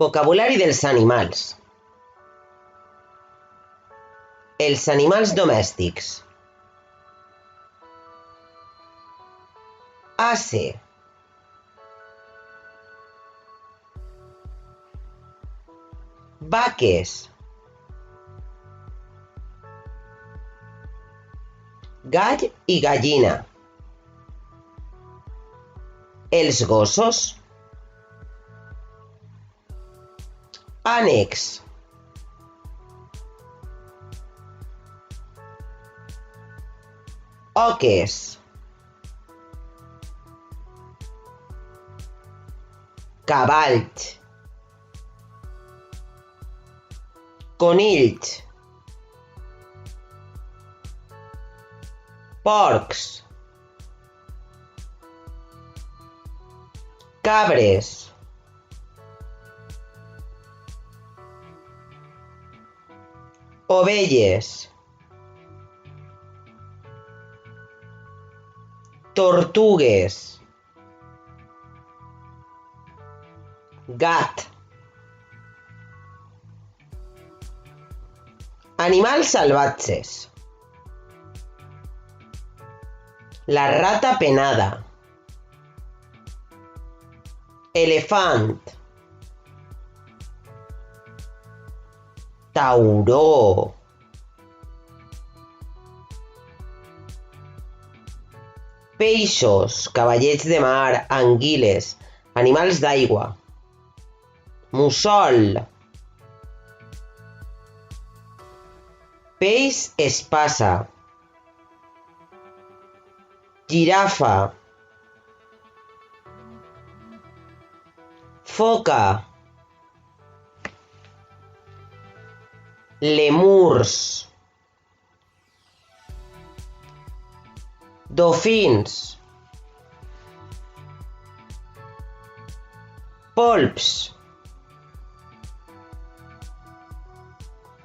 Vocabulari dels animals. Els animals domèstics. Ase. Vaques. Gall i gallina. Els gossos. Ànecs. Oques. Cavalls. Conills. Porcs. Cabres. Ovelles. Tortugues. Gat. Animals salvatges. La rata penada. Elefant. Tauró. Peixos, cavallets de mar, anguiles, animals d'aigua. Mussol. Peix espasa. Girafa. Foca. Lèmurs. Dofins. Polps.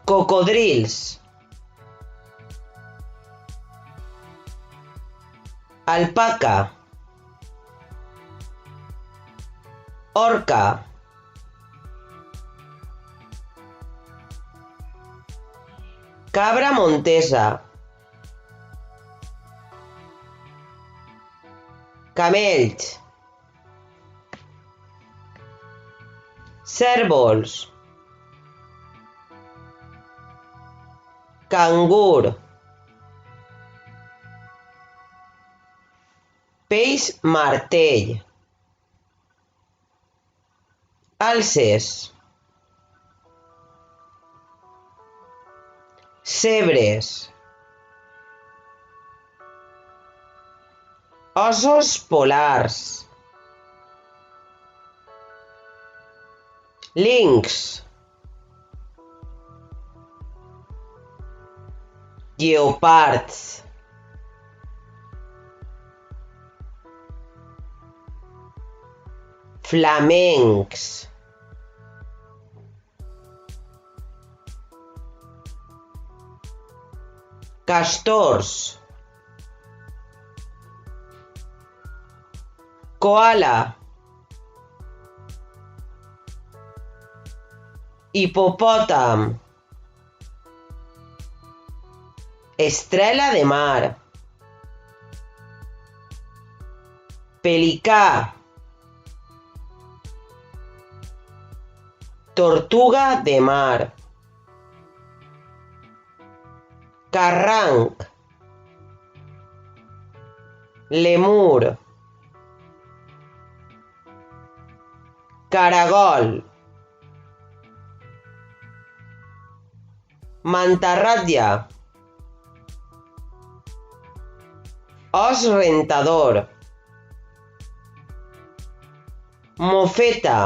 Cocodrils. Alpaca. Orca. Cabra montesa. Camells. Cérvols. Cangur. Peix martell. Alces. Zebres. Ossos polars. Linx. Lleopards. Flamencs. Castors. Koala. Hipopòtam. Estrela de mar. Pelicà. Tortuga de mar. Carranc. Lèmur. Caragol. Mantarràtlla. Os rentador. Mofeta.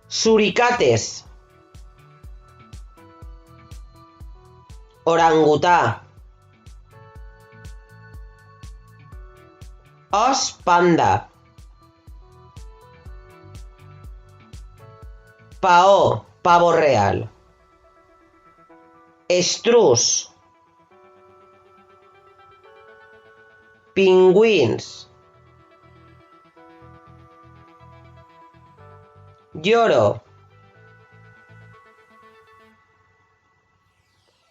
Suricates. Orangutà. Os panda. Paó, pavo real. Estruç. Pingüins. Lloro.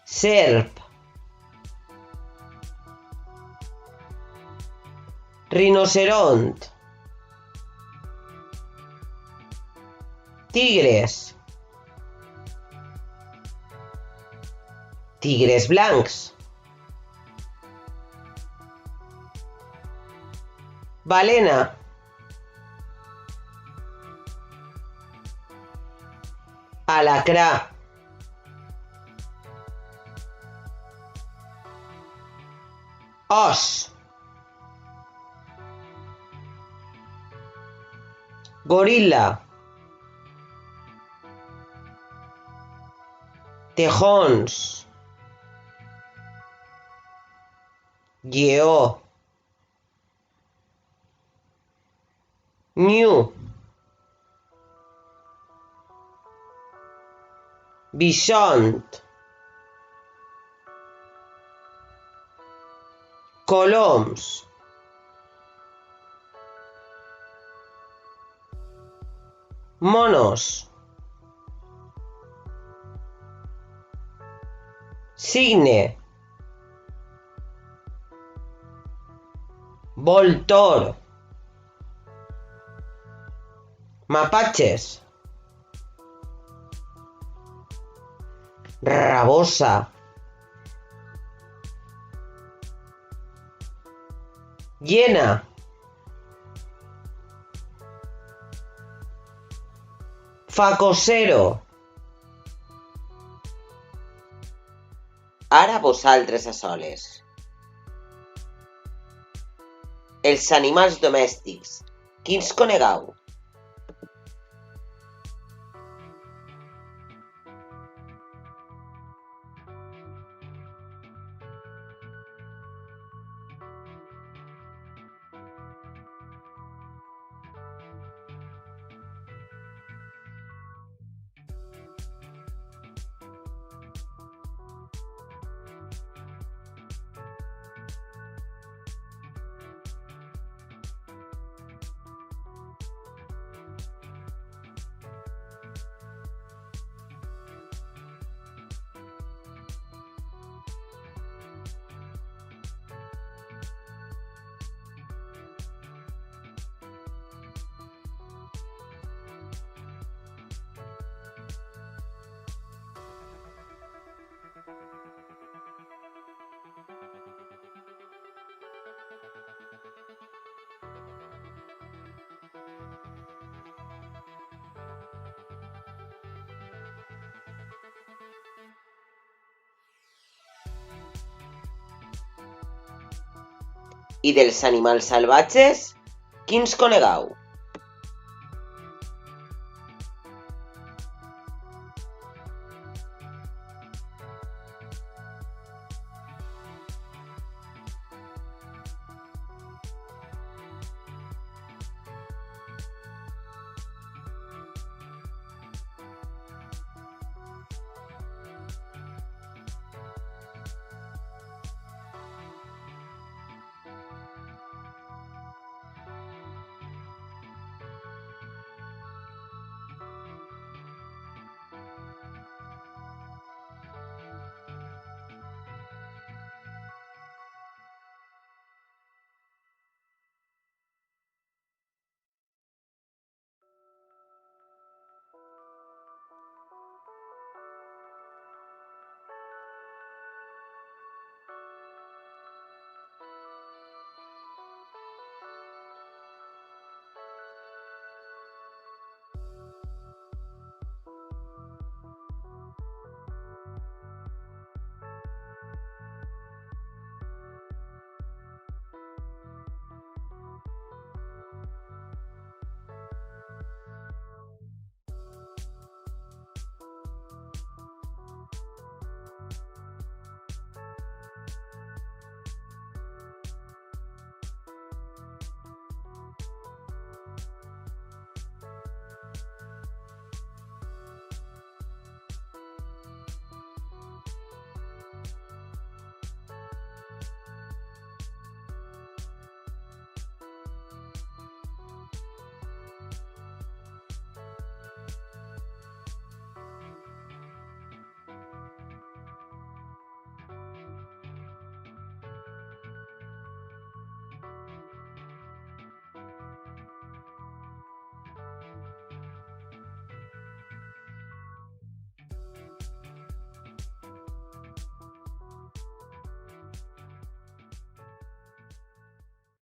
Serp. Rinoceront. Tigres. Tigres blancs. Balena. Alacrà. Os. Goril·la. Tejons. Lleó. Ñu. Bisont. Coloms. Monos. Cigne. Voltor. Mapatges. Rabosa. Hiena. Facosero. Ara vosaltres a soles. Els animals domèstics, quins conegueu? I dels animals salvatges, quins conegueu?